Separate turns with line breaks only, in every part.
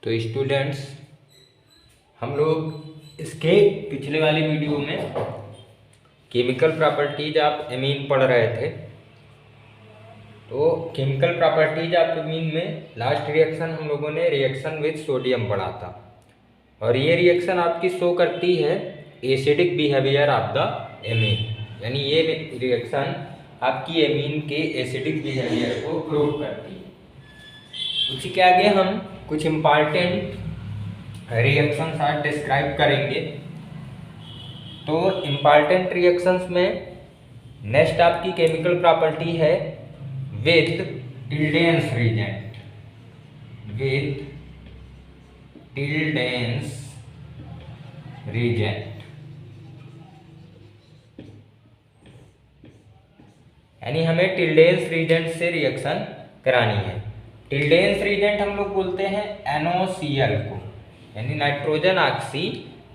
तो स्टूडेंट्स, हम लोग इसके पिछले वाले वीडियो में केमिकल प्रॉपर्टीज ऑफ एमीन पढ़ रहे थे। तो केमिकल प्रॉपर्टीज ऑफ एमीन में लास्ट रिएक्शन हम लोगों ने रिएक्शन विद सोडियम पढ़ा था, और ये रिएक्शन आपकी शो करती है acidic behaviour of the amine, यानी ये रिएक्शन आपकी एमीन के एसिडिक बिहेवियर को प्रूव करती है। उसी के आगे हम कुछ इम्पॉर्टेंट रिएक्शंस आज डिस्क्राइब करेंगे। तो इम्पॉर्टेंट रिएक्शंस में नेक्स्ट आपकी केमिकल प्रॉपर्टी है with Tilden's reagent, with Tilden's reagent, यानी हमें टिल्डेंस रिएजेंट से रिएक्शन करानी है। टिल्डेंस रिएजेंट हम लोग बोलते हैं NaCl को, यानी नाइट्रोजन ऑक्सी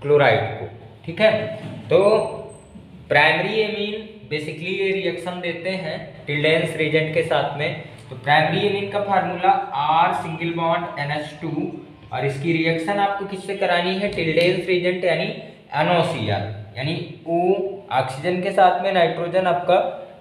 क्लोराइड को। ठीक है, तो प्राइमरी एमीन बेसिकली ये रिएक्शन देते हैं टिल्डेंस रिएजेंट के साथ में। तो प्राइमरी एमीन का formula R single bond NH2, और इसकी रिएक्शन आपको किससे करानी है? टिल्डेंस रिएजेंट यानी NaCl, यानी O ऑक्सीजन के साथ में नाइट्रोजन आपका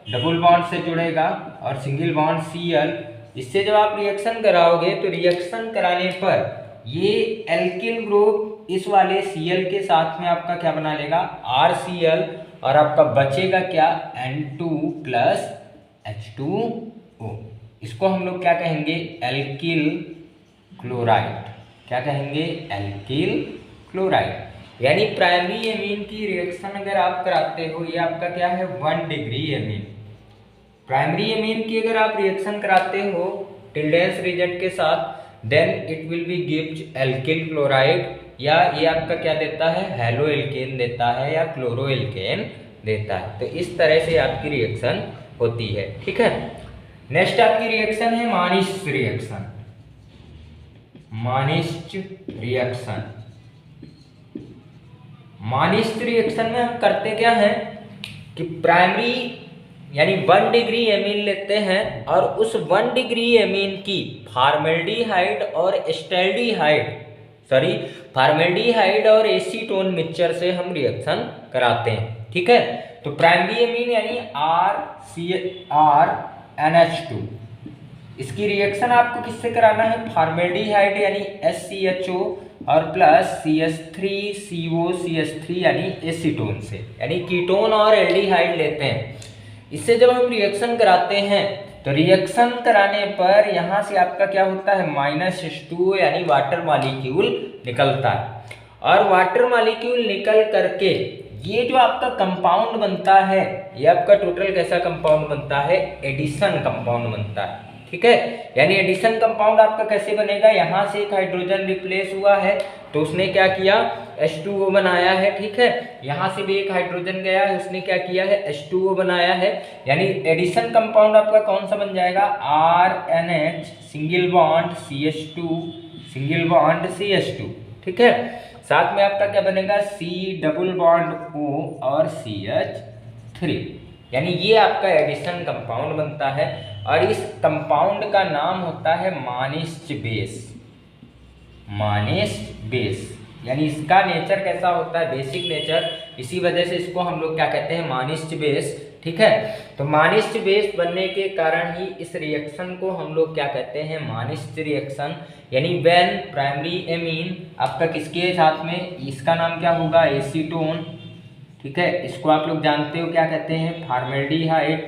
डबल बॉन्ड से जुड़ेगा और सिंगल बॉन्ड Cl। इससे जब आप रिएक्शन कराओगे तो रिएक्शन कराने पर ये एल्किल ग्रुप इस वाले Cl के साथ में आपका क्या बना लेगा? RCl, और आपका बचेगा क्या? N2 plus H2O। इसको हम लोग क्या कहेंगे? Alkyl chloride. क्या कहेंगे? Alkyl chloride. यानी प्राइमरी एमीन की रिएक्शन अगर आप कराते हो, ये आपका क्या है? 1 डिग्री एमीन। प्राइमरी एमीन की अगर आप रिएक्शन कराते हो टिल्डेंस रिएजेंट के साथ, then it will be gives alkyl chloride, या ये आपका क्या देता है? हैलो एल्केन देता है या क्लोरो एल्केन देता है। तो इस तरह से आपकी रिएक्शन होती है। ठीक है, नेक्स्ट आपकी रिएक्शन है मानिस्ट रिएक्शन। मानिस्ट रिएक्शन, मानिस्ट रिएक्शन में हम करते क्या हैं कि प्राइमरी यानी 1 डिग्री एमीन लेते हैं, और उस 1 डिग्री एमीन की फॉर्मेल्डिहाइड और फॉर्मेल्डिहाइड और एसीटोन मिक्सचर से हम रिएक्शन कराते हैं। ठीक है, तो प्राइमरी एमीन यानी RNH2, इसकी रिएक्शन आपको किससे कराना है? फॉर्मेल्डिहाइड यानी SCHO और प्लस CH3COCH3 यानी एसीटोन से, यानी कीटोन और एल्डिहाइड लेते हैं। इससे जब हम रिएक्शन कराते हैं तो रिएक्शन कराने पर यहाँ से आपका क्या होता है? -H2O यानी वाटर मॉलिक्यूल निकलता है, और वाटर मॉलिक्यूल निकल करके ये जो आपका कंपाउंड बनता है, ये आपका टोटल कैसा कंपाउंड बनता है? एडिशन कंपाउंड बनता है। ठीक है, यानी एडिशन कंपाउंड आपका कैसे बनेगा? यहाँ से एक हाइड्रोजन रिप्लेस हुआ है तो उसने क्या किया? H2O बनाया है। ठीक है, यहाँ से भी एक हाइड्रोजन गया है, उसने क्या किया है? H2O बनाया है। यानी एडिशन कंपाउंड आपका कौन सा बन जाएगा? RNH single bond CH2 single bond CH2। ठीक है, साथ में आपका क्या बनेगा? C डबल बॉन्ड O और CH3, यानी ये आपका एडिशन कंपाउंड बनता है, और इस कंपाउंड का नाम होता है मानिस्ट बेस। मानिस्ट बेस, यानी इसका नेचर कैसा होता है? बेसिक नेचर, इसी वजह से इसको हम लोग क्या कहते हैं? मानिस्ट बेस। ठीक है, तो मानिस्ट बेस बनने के कारण ही इस रिएक्शन को हम लोग क्या कहते हैं? मानिस्ट रिएक्शन। यानी व्हेन प्राइमरी एमीन आपका किसके साथ में, इसका नाम क्या होगा? एसीटोन। ठीक है, इसको आप लोग जानते हो क्या कहते हैं? फॉर्मेल्डिहाइड।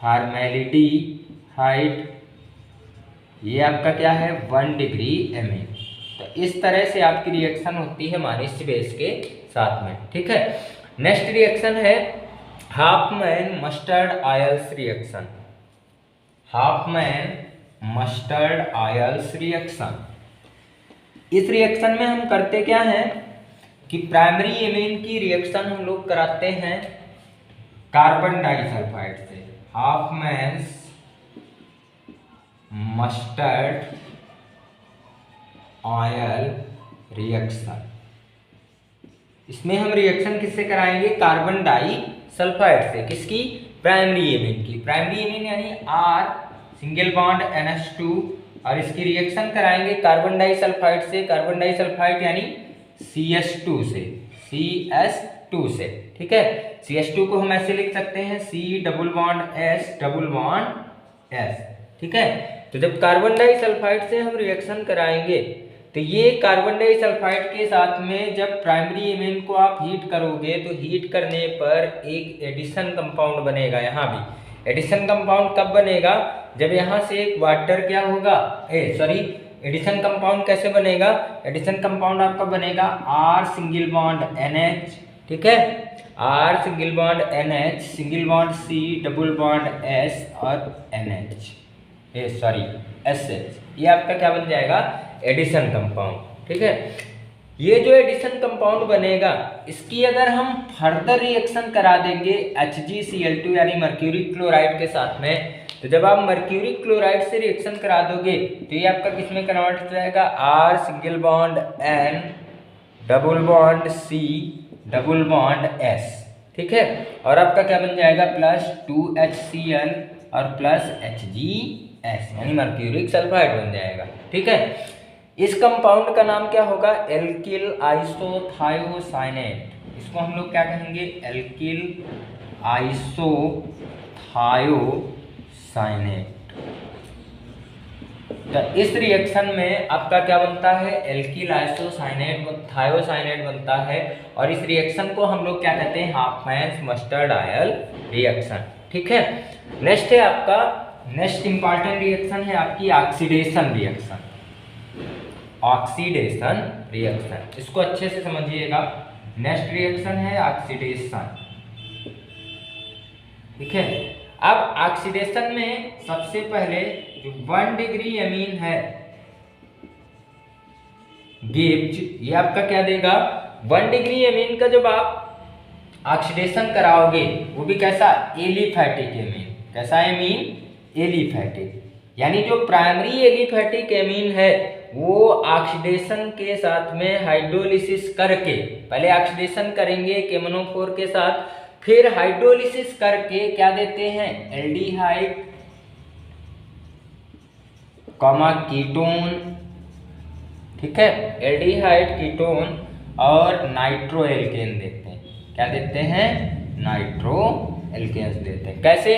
फॉर्मेल्डिहाइड ये आपका क्या है? 1 डिग्री एमीन। तो इस तरह से आपकी रिएक्शन होती है मानिस्ट बेस के साथ में। ठीक है, नेक्स्ट रिएक्शन है Hofmann mustard oils reaction. Hofmann mustard oils reaction, इस रिएक्शन में हम करते क्या हैं कि प्राइमरी एमीन की रिएक्शन हम लोग कराते हैं कार्बन डाइसल्फाइड से। हाफमैन मस्टर्ड आयल रिएक्शन, इसमें हम रिएक्शन किससे कराएंगे? कार्बन डाइसल्फाइड से। किसकी? प्राइमरी एमीन की। प्राइमरी एमीन यानी R सिंगल बॉन्ड NH2 और इसकी रिएक्शन कराएंगे कार्बन डाइसल्फाइड से, कार्बन डाइसल्फाइड यानी CH2 से, CH2 से, ठीक है। CH2 को हम ऐसे लिख सकते हैं C double bond S double bond S, ठीक है। तो जब कार्बन डाइसल्फाइड से हम रिएक्शन कराएंगे तो ये कार्बन डाइसल्फाइड के साथ में जब प्राइमरी एमीन को आप हीट करोगे तो हीट करने पर एक एडिशन कंपाउंड बनेगा। यहाँ भी एडिशन कंपाउंड कब बनेगा, जब यहाँ से एक वाटर क्या होगा, एडिशन कंपाउंड कैसे बनेगा, एडिशन कंपाउंड आपका बनेगा R सिंगल बॉन्ड NH, ठीक है, R single bond NH single bond C double bond S और NH SH, ये आपका क्या बन जाएगा, एडिशन कंपाउंड, ठीक है। ये जो एडिशन कंपाउंड बनेगा इसकी अगर हम फर्दर रिएक्शन करा देंगे HgCl2 यानी मर्क्यूरी क्लोराइड के साथ में, तो जब आप मर्क्यूरी क्लोराइड से रिएक्शन करा दोगे तो ये आपका किस में कन्वर्ट हो जाएगा, R single bond N double bond C double bond S, ठीक है। और आपका क्या बन जाएगा, प्लस 2HCl और प्लस HgS यानी मर्क्यूरिक सल्फाइड बन जाएगा, ठीक है। इस कंपाउंड का नाम क्या होगा, एल्किल आइसोथायोसाइनेट, इसको हम लोग क्या कहेंगे, एल्किल आइसोथायोसाइनेट। तो इस रिएक्शन में आपका क्या बनता है, एल्किल आइसोसाइनेट थायोसाइनेट बनता है, और इस रिएक्शन को हम लोग क्या कहते हैं, हाफमैन्स मस्टर्ड आयल रिएक्शन, ठीक है। नेक्स्ट है आपका, नेक्स्ट इंपॉर्टेंट रिएक्शन है आपकी ऑक्सीडेशन रिएक्शन, ऑक्सीडेशन रिएक्शन, इसको अच्छे से समझिएगा। नेक्स्ट रिएक्शन है ऑक्सीडेशन, ठीक है। अब ऑक्सीडेशन में सबसे पहले जो 1 डिग्री अमीन है गिब्स, ये आपका क्या देगा, 1 डिग्री अमीन का जब आप ऑक्सीडेशन कराओगे वो भी कैसा, एलिफैटिक एमीन, कैसा एमीन, एलिफैटिक, यानी जो प्राइमरी एलिफैटिक एमीन है वो ऑक्सीडेशन के साथ में हाइड्रोलिसिस करके, पहले ऑक्सीडेशन करेंगे KMnO4 के साथ, फिर हाइड्रोलिसिस करके क्या देते हैं, एल्डिहाइड कॉमा कीटोन, ठीक है, एल्डिहाइड कीटोन और नाइट्रो एल्केन देते हैं, क्या देते हैं, नाइट्रो एल्केन्स देते हैं। कैसे,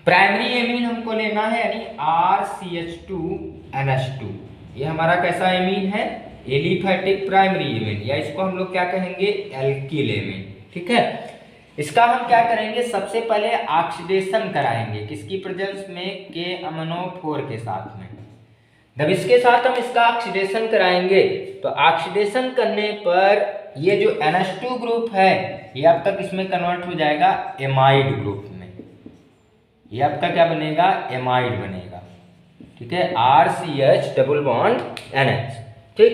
प्राइमरी एमीन हमको लेना है यानी RCH2NH2, ये हमारा कैसा एमीन है, एलिफैटिक प्राइमरी एमीन, या इसको हम लोग क्या कहेंगे, एल्किल एमीन, ठीक है। इसका हम क्या करेंगे, सबसे पहले ऑक्सीडेशन कराएंगे, किसकी प्रेजेंस में, KMnO4 के साथ में। जब इसके साथ हम इसका ऑक्सीडेशन कराएंगे तो ऑक्सीडेशन करने पर ये जो NH2 ग्रुप है ये आपका किसमें कन्वर्ट हो जाएगा, एमाइड ग्रुप में, ये आपका क्या बनेगा, एमाइड बनेगा, ठीक है, RCH डबल बॉन्ड NH, ठीक।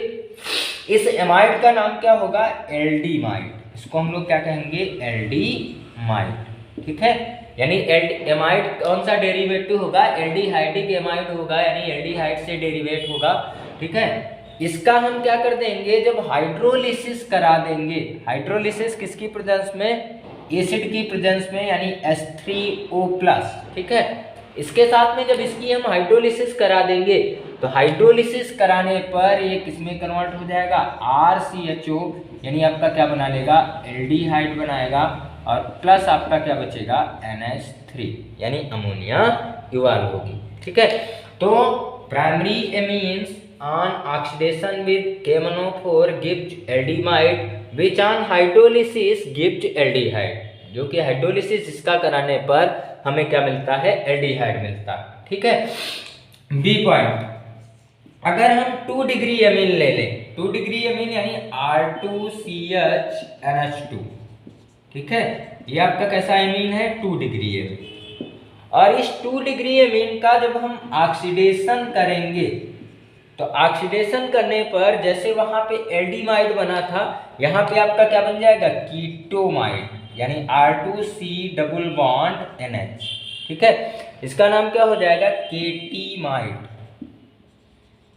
इस एमाइड का नाम क्या होगा, एल्डिमाइड, इसको हम लोग क्या कहेंगे, एल्डिमाइड, ठीक है। यानी एमाइड कौन सा डेरिवेटिव होगा, एल्डिहाइडिक एमाइड होगा, यानी एल्डिहाइड से डेरिवेट होगा, ठीक है। इसका हम क्या कर देंगे, जब हाइड्रोलिसिस करा देंगे, हाइड्रोलिसिस किसकी प्रेजेंस में, एसिड की प्रेजेंस में, यानी H3O+, ठीक है। इसके साथ में जब इसकी हम हाइड्रोलिसिस करा देंगे तो हाइड्रोलिसिस कराने पर ये किसमें कन्वर्ट हो जाएगा, RCHO, यानी आपका क्या बना लेगा, एल्डिहाइड बनाएगा, और प्लस आपका क्या बचेगा, NH3 यानी अमोनिया इवॉल्व होगी, ठीक है। तो primary amines on oxidation with KMnO4 gives aldimine which on hydrolysis gives aldehyde, जो कि हाइड्रोलिसिस इसका कराने पर हमें क्या मिलता है, एल्डिहाइड मिलता है, ठीक है। बी पॉइंट, अगर हम 2 डिग्री एमीन ले लें, 2 डिग्री एमीन यानी R2CHNH2, ठीक है, ये आपका कैसा एमीन है, 2 डिग्री एमीन, और इस 2 डिग्री एमीन का जब हम ऑक्सीडेशन करेंगे तो ऑक्सीडेशन करने पर जैसे वहां पे एल्डिमाइड बना था, यहाँ पे आपका क्या बन जाएगा, कीटोमाइड, यानी R2C डबल बॉन्ड NH, ठीक है। इसका नाम क्या हो जाएगा, केटीमाइड,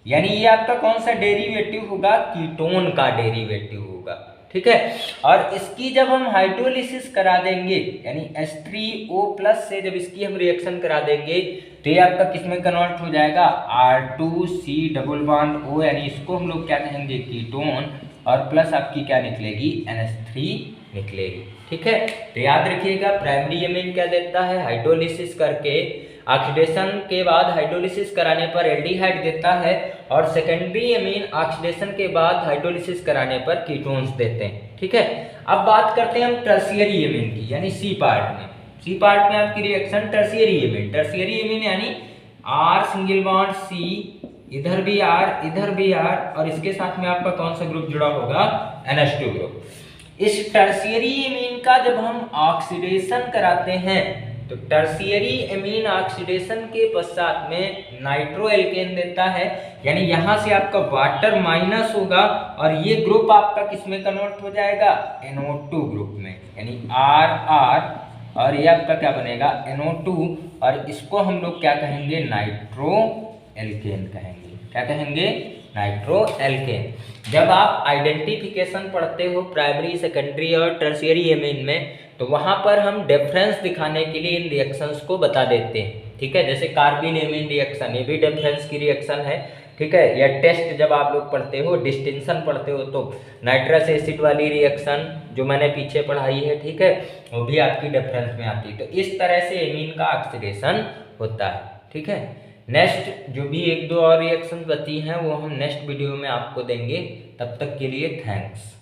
यानी ये आपका कौन सा डेरिवेटिव होगा, कीटोन का डेरिवेटिव होगा, ठीक है। और इसकी जब हम हाइड्रोलिसिस करा देंगे यानी H3O+ से जब इसकी हम रिएक्शन करा देंगे तो ये आपका किस में कन्वर्ट हो जाएगा, R2C डबल बॉन्ड O, यानी इसको हम लोग क्या कहेंगे, कीटोन, और प्लस आपकी क्या निकलेगी, NH3 निकलेगी। ठीक है, तो याद रखिएगा प्राइमरी एमीन क्या देता है, हाइड्रोलिसिस करके ऑक्सीडेशन के बाद हाइड्रोलिसिस कराने पर एल्डिहाइड देता है, और सेकेंडरी एमीन ऑक्सीडेशन के बाद हाइड्रोलिसिस कराने पर कीटोन्स देते हैं। ठीक है, अब बात करते हैं हम टर्शियरी एमीन की, यानी सी पार्ट में। सी पार्ट में आपकी reaction tertiary amine, tertiary amine यानी R सिंगल बॉन्ड C, इधर भी R इधर भी R, और इसके साथ में आपका कौन सा ग्रुप जुड़ा होगा, NH2 ग्रुप। इस टर्शियरी एमीन का जब हम ऑक्सीडेशन कराते हैं तो टर्शियरी एमीन ऑक्सीडेशन के पश्चात में नाइट्रो एल्केन देता है, यानी यहां से आपका वाटर माइनस होगा और ये ग्रुप आपका किस में कन्वर्ट हो जाएगा, NO2 ग्रुप में, यानी RR, और ये आपका क्या बनेगा, NO2, और इसको हम लोग क्या कहेंगे, नाइट्रो एल्केन कहेंगे। क्या कहेंगे, नाइट्रो एल्केन। जब आप आइडेंटिफिकेशन पढ़ते हो प्राइमरी, सेकेंडरी और टर्शियरी एमीन में, तो वहां पर हम डिफरेंस दिखाने के लिए इन रिएक्शंस को बता देते हैं। ठीक है, जैसे कार्बिन एमीन रिएक्शन, ये भी डिफरेंस की रिएक्शन है। ठीक है, या टेस्ट जब आप लोग पढ़ते हो, डिस्टिंक्शन पढ़ते हो, तो नाइट्रस एसिड वाली रिएक्शन जो मैंने पीछे पढ़ाई है, ठीक है, वो भी आपकी डिफरेंस में आती है। तो इस तरह से एमीन का ऑक्सीडेशन होता है। ठीक है, नेक्स्ट जो भी एक दो और रिएक्शन बची हैं वो हम नेक्स्ट वीडियो में आपको देंगे। तब तक के लिए थैंक्स।